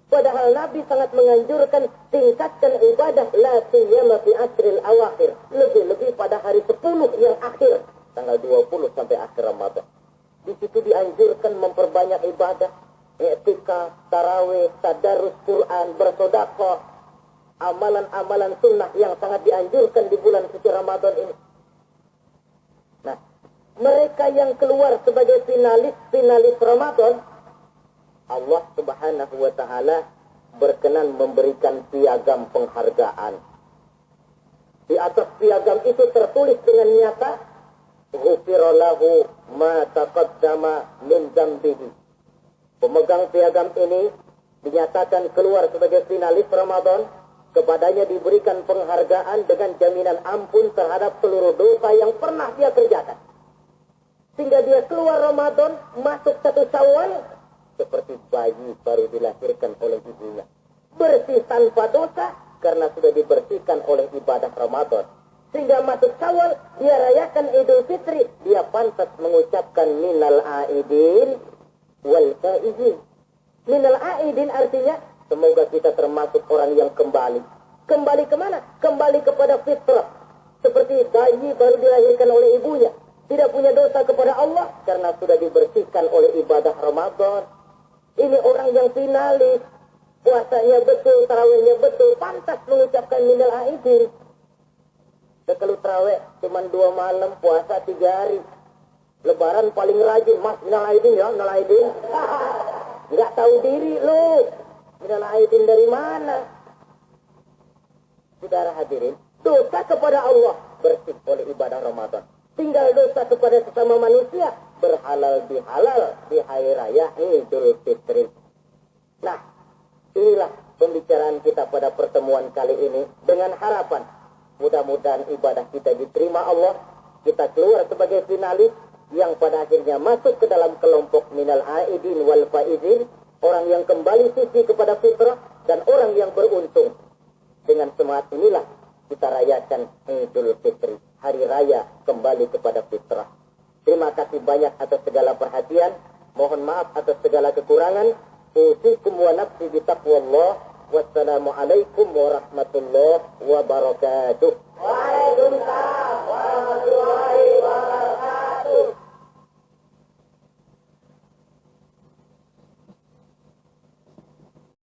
Speaker 1: Padahal Nabi sangat menganjurkan tingkatkan ibadah la siyama fi asril awakhir, lebih-lebih pada hari 10 yang akhir, tanggal 20 sampai akhir Ramadan. Di situ dianjurkan memperbanyak ibadah, i'tikaf, tarawih, tadarus Quran, bersedekah, amalan-amalan sunnah yang sangat dianjurkan di bulan suci Ramadan ini. Nah, mereka yang keluar sebagai finalis Ramadan, Allah Subhanahu wa Ta'ala berkenan memberikan piagam penghargaan. Di atas piagam itu tertulis dengan nyata, ghufira lahu ma taqaddama min dzambihi. Pemegang piagam ini dinyatakan keluar sebagai finalis Ramadan, kepadanya diberikan penghargaan dengan jaminan ampun terhadap seluruh dosa yang pernah dia kerjakan. Sehingga dia keluar Ramadan, masuk 1 Syawal, seperti bayi baru dilahirkan oleh ibunya. Bersih tanpa dosa karena sudah dibersihkan oleh ibadah Ramadan. Sehingga masuk Syawal, dia rayakan Idul Fitri, dia pantas mengucapkan minal aidin wal faizin. Minal aidin artinya semoga kita termasuk orang yang kembali. Kembali kemana? Kembali kepada fitrah. Seperti bayi baru dilahirkan oleh ibunya. Tidak punya dosa kepada Allah karena sudah dibersihkan oleh ibadah Ramadan. Ini orang yang finalis, puasanya betul, tarawihnya betul, pantas mengucapkan minal aidin. Kalau tarawih cuma 2 malam, puasa 3 hari. Lebaran paling rajin, mas minal aidin ya, minal aidin. Nggak tahu diri lu, minal aidin dari mana? Saudara hadirin, dosa kepada Allah bersih oleh ibadah Ramadan. Tinggal dosa kepada sesama manusia berhalal bihalal di hari raya Idul Fitri. Nah, inilah pembicaraan kita pada pertemuan kali ini dengan harapan mudah-mudahan ibadah kita diterima Allah, kita keluar sebagai finalis yang pada akhirnya masuk ke dalam kelompok minal aidin wal faizin, orang yang kembali suci kepada fitrah dan orang yang beruntung. Dengan semangat inilah kita rayakan Idul Fitri, hari raya kembali kepada fitrah. Terima kasih banyak atas segala perhatian. Mohon maaf atas segala kekurangan. Usikum wa nafsi bitaqwallah. Wassalamualaikum warahmatullahi wabarakatuh. Waalaikumsalam.